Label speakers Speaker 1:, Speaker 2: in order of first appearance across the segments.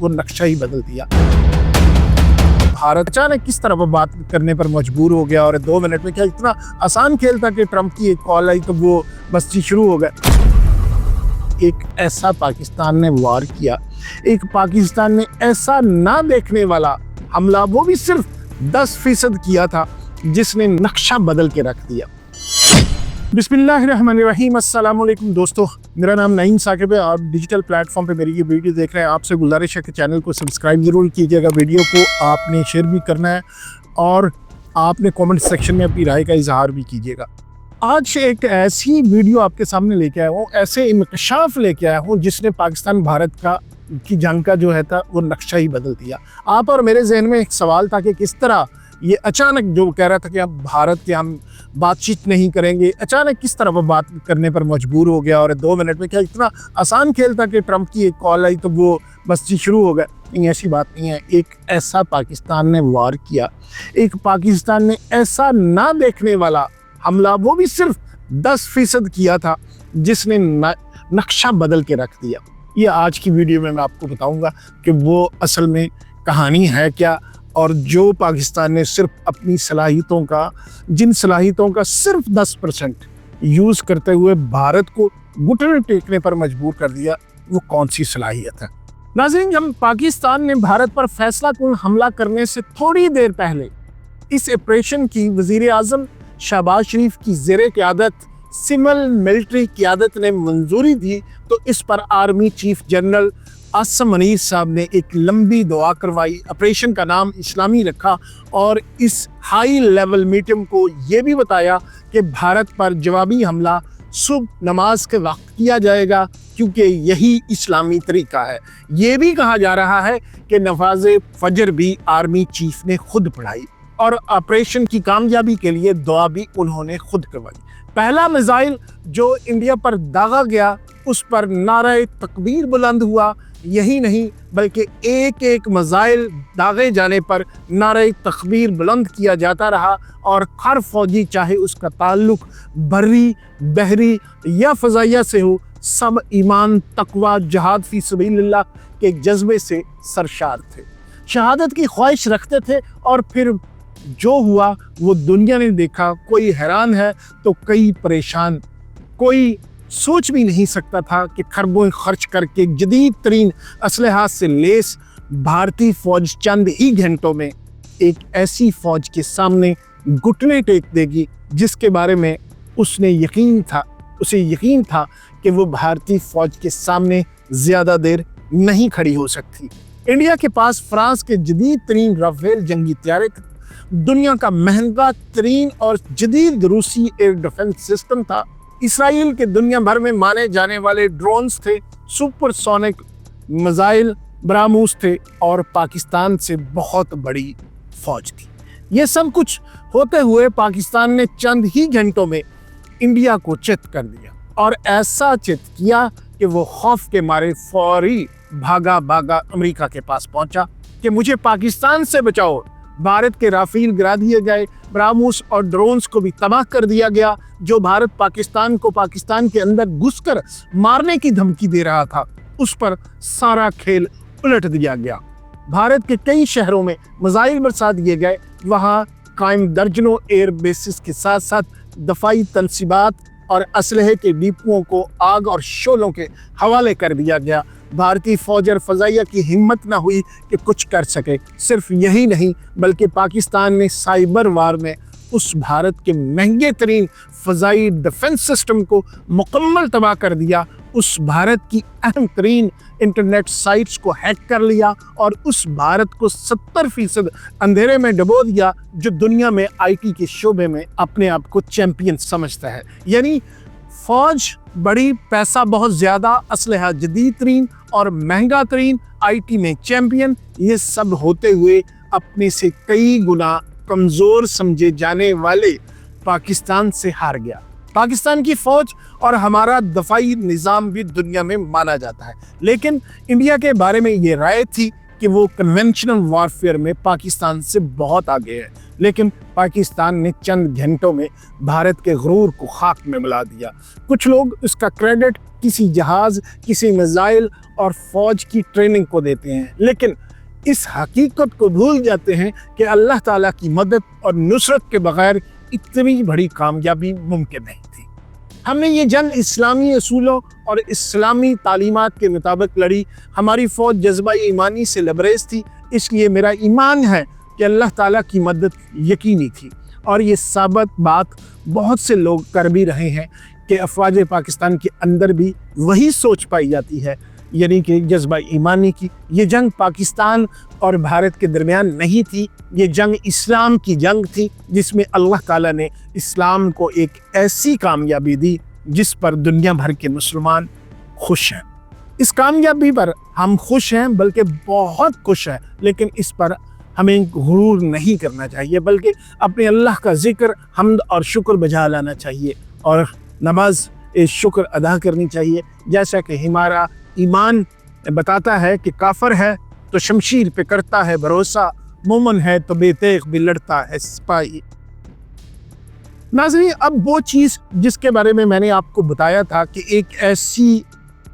Speaker 1: وہ نقشہ ہی بدل دیا۔ بھارت اچانک کس طرح وہ بات کرنے پر مجبور ہو گیا، اور 2 منٹ میں کیا اتنا آسان کھیل تھا کہ ٹرمپ کی ایک کال آئی تو وہ بستی شروع ہو گئے۔ ایک ایسا پاکستان نے وار کیا، ایک پاکستان نے ایسا نہ دیکھنے والا حملہ وہ بھی صرف 10% کیا تھا جس نے نقشہ بدل کے رکھ دیا۔ بسم اللہ الرحمن الرحیم۔ السلام علیکم دوستو، میرا نام نعیم ثاقب ہے اور ڈیجیٹل پلیٹ فارم پہ میری یہ ویڈیو دیکھ رہے ہیں۔ آپ سے گزارش ہے کہ چینل کو سبسکرائب ضرور کیجیے گا، ویڈیو کو آپ نے شیئر بھی کرنا ہے اور آپ نے کومنٹ سیکشن میں اپنی رائے کا اظہار بھی کیجیے گا۔ آج ایک ایسی ویڈیو آپ کے سامنے لے کے آیا ہوں، ایسے انکشاف لے کے آیا ہوں جس نے پاکستان بھارت کی جنگ کا جو ہے تھا وہ نقشہ ہی بدل دیا۔ آپ اور میرے ذہن میں ایک سوال تھا کہ کس طرح یہ اچانک جو کہہ رہا تھا کہ ہم بھارت کے ہم بات چیت نہیں کریں گے، اچانک کس طرح وہ بات کرنے پر مجبور ہو گیا، اور 2 منٹ میں کیا اتنا آسان کھیل تھا کہ ٹرمپ کی ایک کال آئی تو وہ بستی شروع ہو گئے۔ نہیں، ایسی بات نہیں ہے۔ ایک ایسا پاکستان نے وار کیا، ایک پاکستان نے ایسا نہ دیکھنے والا حملہ وہ بھی صرف 10% کیا تھا جس نے نقشہ بدل کے رکھ دیا۔ یہ آج کی ویڈیو میں آپ کو بتاؤں گا کہ وہ اصل میں کہانی ہے کیا، اور جو پاکستان نے صرف اپنی صلاحیتوں کا جن صلاحیتوں کا صرف 10% یوز کرتے ہوئے بھارت کو گھٹنے ٹیکنے پر مجبور کر دیا، وہ کون سی صلاحیت ہے؟ ناظرین، جب پاکستان نے بھارت پر فیصلہ کن حملہ کرنے سے تھوڑی دیر پہلے اس آپریشن کی وزیر اعظم شہباز شریف کی زیر قیادت سول ملٹری قیادت نے منظوری دی تو اس پر army chief general Asim Munir صاحب نے ایک لمبی دعا کروائی، آپریشن کا نام اسلامی رکھا، اور اس ہائی لیول میٹنگ کو یہ بھی بتایا کہ بھارت پر جوابی حملہ صبح نماز کے وقت کیا جائے گا کیونکہ یہی اسلامی طریقہ ہے۔ یہ بھی کہا جا رہا ہے کہ نماز فجر بھی آرمی چیف نے خود پڑھائی، اور آپریشن کی کامیابی کے لیے دعا بھی انہوں نے خود کروائی۔ پہلا میزائل جو انڈیا پر داغا گیا اس پر نعرہ تکبیر بلند ہوا، یہی نہیں بلکہ ایک ایک میزائل داغے جانے پر نعرہ تکبیر بلند کیا جاتا رہا، اور ہر فوجی چاہے اس کا تعلق بری، بحری یا فضائیہ سے ہو، سب ایمان، تقوی، جہاد فی سبیل اللہ کے جذبے سے سرشار تھے، شہادت کی خواہش رکھتے تھے، اور پھر جو ہوا وہ دنیا نے دیکھا۔ کوئی حیران ہے تو کئی پریشان، کوئی سوچ بھی نہیں سکتا تھا کہ خربوں خرچ کر کے جدید ترین اسلحات سے لیس بھارتی فوج چند ہی گھنٹوں میں ایک ایسی فوج کے سامنے گھٹنے ٹیک دے گی جس کے بارے میں اسے یقین تھا کہ وہ بھارتی فوج کے سامنے زیادہ دیر نہیں کھڑی ہو سکتی۔ انڈیا کے پاس فرانس کے جدید ترین رافیل جنگی طیارے، دنیا کا مہنگا ترین اور جدید روسی ایئر ڈیفنس سسٹم تھا، اسرائیل کے دنیا بھر میں مانے جانے والے ڈرونز تھے، سپر سونک میزائل براموس تھے، اور پاکستان سے بہت بڑی فوج تھی۔ یہ سب کچھ ہوتے ہوئے پاکستان نے چند ہی گھنٹوں میں انڈیا کو چت کر دیا، اور ایسا چت کیا کہ وہ خوف کے مارے فوری بھاگا امریکہ کے پاس پہنچا کہ مجھے پاکستان سے بچاؤ۔ بھارت کے رافیل گرا دیے گئے، براموس اور ڈرونز کو بھی تباہ کر دیا گیا۔ جو بھارت پاکستان کو پاکستان کے اندر گھس کر مارنے کی دھمکی دے رہا تھا، اس پر سارا کھیل الٹ دیا گیا۔ بھارت کے کئی شہروں میں میزائل برسا دیے گئے، وہاں قائم درجنوں ایئر بیسز کے ساتھ ساتھ دفاعی تنصیبات اور اسلحے کے ڈپوؤں کو آگ اور شعلوں کے حوالے کر دیا گیا۔ بھارتی فوج اور فضائیہ کی ہمت نہ ہوئی کہ کچھ کر سکے۔ صرف یہی نہیں بلکہ پاکستان نے سائبر وار میں اس بھارت کے مہنگے ترین فضائی ڈیفنس سسٹم کو مکمل تباہ کر دیا، اس بھارت کی اہم ترین انٹرنیٹ سائٹس کو ہیک کر لیا، اور اس بھارت کو 70% اندھیرے میں ڈبو دیا جو دنیا میں آئی ٹی کے شعبے میں اپنے آپ کو چیمپئن سمجھتا ہے۔ یعنی فوج بڑی، پیسہ بہت زیادہ، اسلحہ جدید ترین اور مہنگا ترین، آئی ٹی میں چیمپئن، یہ سب ہوتے ہوئے اپنے سے کئی گنا کمزور سمجھے جانے والے پاکستان سے ہار گیا۔ پاکستان کی فوج اور ہمارا دفاعی نظام بھی دنیا میں مانا جاتا ہے، لیکن انڈیا کے بارے میں یہ رائے تھی کہ وہ کنونشنل وارفیئر میں پاکستان سے بہت آگے ہے، لیکن پاکستان نے چند گھنٹوں میں بھارت کے غرور کو خاک میں ملا دیا۔ کچھ لوگ اس کا کریڈٹ کسی جہاز، کسی میزائل اور فوج کی ٹریننگ کو دیتے ہیں، لیکن اس حقیقت کو بھول جاتے ہیں کہ اللہ تعالیٰ کی مدد اور نصرت کے بغیر اتنی بڑی کامیابی ممکن نہیں تھی۔ ہم نے یہ جنگ اسلامی اصولوں اور اسلامی تعلیمات کے مطابق لڑی۔ ہماری فوج جذبہ ایمانی سے لبریز تھی، اس لیے میرا ایمان ہے کہ اللہ تعالیٰ کی مدد یقینی تھی، اور یہ ثابت بات بہت سے لوگ کر بھی رہے ہیں کہ افواج پاکستان کے اندر بھی وہی سوچ پائی جاتی ہے، یعنی کہ جذبہ ایمانی کی۔ یہ جنگ پاکستان اور بھارت کے درمیان نہیں تھی، یہ جنگ اسلام کی جنگ تھی، جس میں اللہ تعالیٰ نے اسلام کو ایک ایسی کامیابی دی جس پر دنیا بھر کے مسلمان خوش ہیں۔ اس کامیابی پر ہم خوش ہیں، بلکہ بہت خوش ہیں، لیکن اس پر ہمیں غرور نہیں کرنا چاہیے، بلکہ اپنے اللہ کا ذکر، حمد اور شکر بجا لانا چاہیے، اور نماز شکر ادا کرنی چاہیے، جیسا کہ ہمارا ایمان بتاتا ہے کہ کافر ہے تو شمشیر پہ کرتا ہے بھروسہ، مومن ہے تو بے تیغ بھی لڑتا ہے سپاہی۔ ناظرین، اب وہ چیز جس کے بارے میں نے آپ کو بتایا تھا کہ ایک ایسی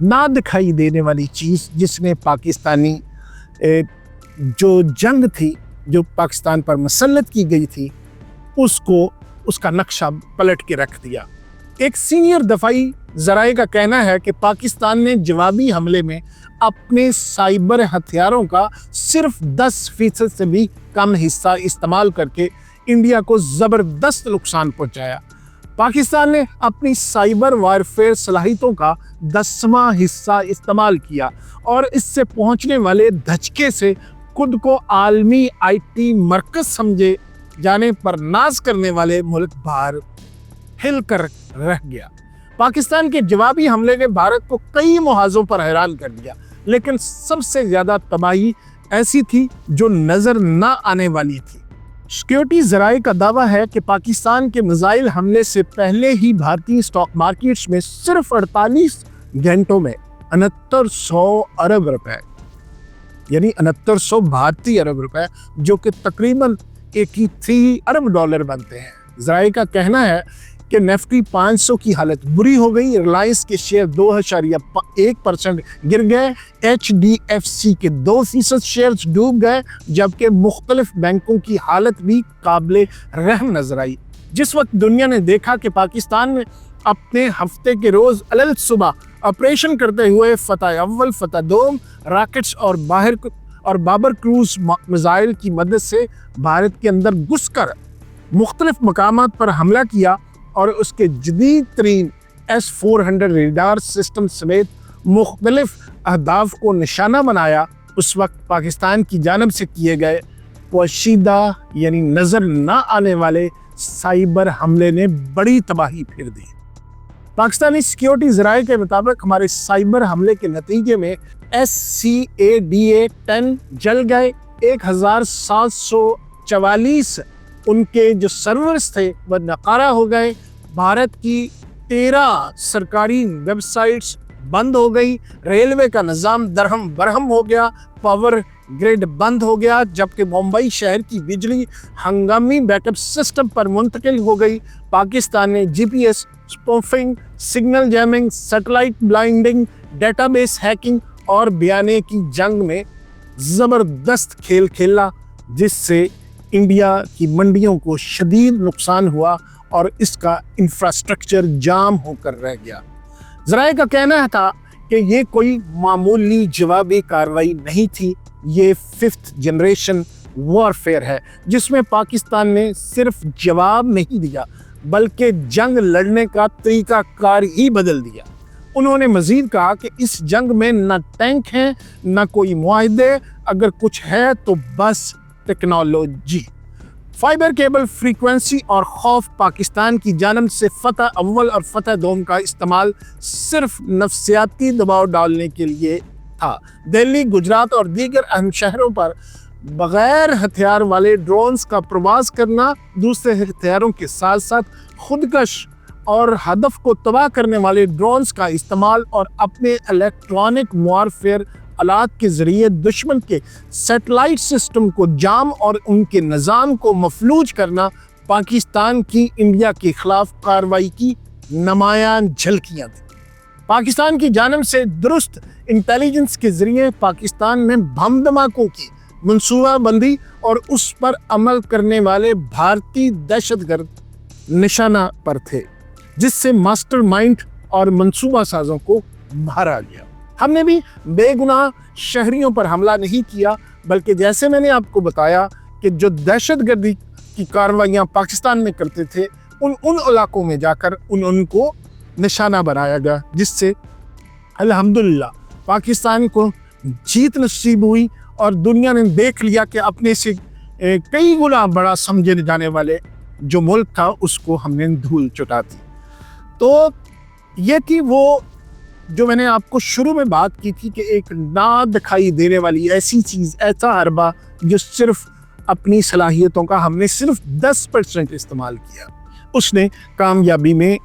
Speaker 1: نہ دکھائی دینے والی چیز جس نے پاکستانی جو جنگ تھی، جو پاکستان پر مسلط کی گئی تھی، اس کا نقشہ پلٹ کے رکھ دیا۔ ایک سینئر دفاعی ذرائع کا کہنا ہے کہ پاکستان نے جوابی حملے میں اپنے سائبر ہتھیاروں کا صرف 10% سے بھی کم حصہ استعمال کر کے انڈیا کو زبردست نقصان پہنچایا۔ پاکستان نے اپنی سائبر وارفیئر صلاحیتوں کا 10واں حصہ استعمال کیا، اور اس سے پہنچنے والے دھچکے سے خود کو عالمی آئی ٹی مرکز سمجھے جانے پر ناز کرنے والے ملک باہر ہل کر رہ گیا۔ پاکستان کے جوابی حملے نے بھارت کو کئی محاذوں پر حیران کر دیا، لیکن سب سے زیادہ تباہی ایسی تھی جو نظر نہ آنے والی تھی۔ سیکیورٹی ذرائع کا دعویٰ ہے کہ پاکستان کے میزائل حملے سے پہلے ہی بھارتی اسٹاک مارکیٹس میں صرف 48 گھنٹوں میں 6900 ارب روپے، یعنی 6900 بھارتی ارب روپے، جو کہ تقریباً 83 ارب ڈالر بنتے ہیں۔ ذرائع کا کہنا ہے کہ نیفٹی 500 کی حالت بری ہو گئی، ریلائنس کے شیئر 2.1% گر گئے، HDFC کے 2% شیئرز ڈوب گئے، جبکہ مختلف بینکوں کی حالت بھی قابل رحم نظر آئی۔ جس وقت دنیا نے دیکھا کہ پاکستان میں اپنے ہفتے کے روز علل صبح آپریشن کرتے ہوئے فتح اول، فتح دوم راکٹس اور بابر کروز میزائل کی مدد سے بھارت کے اندر گھس کر مختلف مقامات پر حملہ کیا، اور اس کے جدید ترین S-400 ریڈار سسٹم سمیت مختلف اہداف کو نشانہ بنایا، اس وقت پاکستان کی جانب سے کیے گئے پوشیدہ یعنی نظر نہ آنے والے سائبر حملے نے بڑی تباہی پھیر دی۔ پاکستانی سیکیورٹی ذرائع کے مطابق ہمارے سائبر حملے کے نتیجے میں SCADA-10 جل گئے، 1744 ان کے جو سرورز تھے وہ ناکارہ ہو گئے، بھارت کی 13 سرکاری ویب سائٹس بند ہو گئی، ریلوے کا نظام درہم برہم ہو گیا، پاور گریڈ بند ہو گیا، جبکہ ممبئی شہر کی بجلی ہنگامی بیک اپ سسٹم پر منتقل ہو گئی۔ پاکستان نے GPS spoofing, signal jamming, satellite blinding, data base hacking اور بیانے کی جنگ میں زبردست کھیل کھیلا، جس سے انڈیا کی منڈیوں کو شدید نقصان ہوا اور اس کا انفراسٹرکچر جام ہو کر رہ گیا۔ ذرائع کا کہنا تھا کہ یہ کوئی معمولی جوابی کارروائی نہیں تھی، یہ 5th جنریشن وارفیئر ہے، جس میں پاکستان نے صرف جواب نہیں دیا بلکہ جنگ لڑنے کا طریقہ کار ہی بدل دیا۔ انہوں نے مزید کہا کہ اس جنگ میں نہ ٹینک ہیں، نہ کوئی معاہدے، اگر کچھ ہے تو بس ٹیکنالوجی۔ فائبر کیبل فریکوینسی اور خوف پاکستان کی جانب سے فتح اول اور فتح دوم کا استعمال صرف نفسیاتی دباؤ ڈالنے کے لیے تھا۔ دہلی، گجرات اور دیگر اہم شہروں پر بغیر ہتھیار والے ڈرونز کا پرواز کرنا، دوسرے ہتھیاروں کے ساتھ ساتھ خودکش اور ہدف کو تباہ کرنے والے ڈرونز کا استعمال اور اپنے الیکٹرانک وارفیئر آلات کے ذریعے دشمن کے سیٹلائٹ سسٹم کو جام اور ان کے نظام کو مفلوج کرنا پاکستان کی انڈیا کے خلاف کارروائی کی نمایاں جھلکیاں تھیں۔ پاکستان کی جانب سے درست انٹیلیجنس کے ذریعے پاکستان میں بم دھماکوں کی منصوبہ بندی اور اس پر عمل کرنے والے بھارتی دہشت گرد نشانہ پر تھے، جس سے ماسٹر مائنڈ اور منصوبہ سازوں کو مارا گیا۔ ہم نے بھی بے گناہ شہریوں پر حملہ نہیں کیا، بلکہ جیسے میں نے آپ کو بتایا کہ جو دہشت گردی کی کارروائیاں پاکستان میں کرتے تھے ان علاقوں میں جا کر ان کو نشانہ بنایا گیا، جس سے الحمدللہ پاکستان کو جیت نصیب ہوئی اور دنیا نے دیکھ لیا کہ اپنے سے کئی گنا بڑا سمجھے جانے والے جو ملک تھا اس کو ہم نے دھول چٹا دی۔ تو یہ تھی وہ جو میں نے آپ کو شروع میں بات کی تھی کہ ایک نہ دکھائی دینے والی ایسی چیز، ایسا حربہ جو صرف اپنی صلاحیتوں کا ہم نے صرف 10% استعمال کیا، اس نے کامیابی میں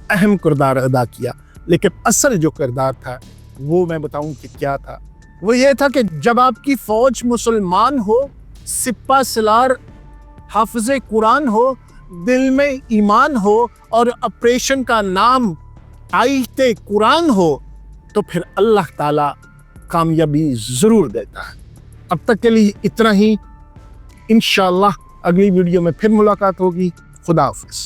Speaker 1: اہم کردار ادا کیا۔ لیکن اصل جو کردار تھا وہ میں بتاؤں کہ کیا تھا، وہ یہ تھا کہ جب آپ کی فوج مسلمان ہو، سپہ سالار حافظ قرآن ہو، دل میں ایمان ہو اور آپریشن کا نام آیت قرآن ہو، تو پھر اللہ تعالیٰ کامیابی ضرور دیتا ہے۔ اب تک کے لیے اتنا ہی، انشاءاللہ اگلی ویڈیو میں پھر ملاقات ہوگی۔ خدا حافظ۔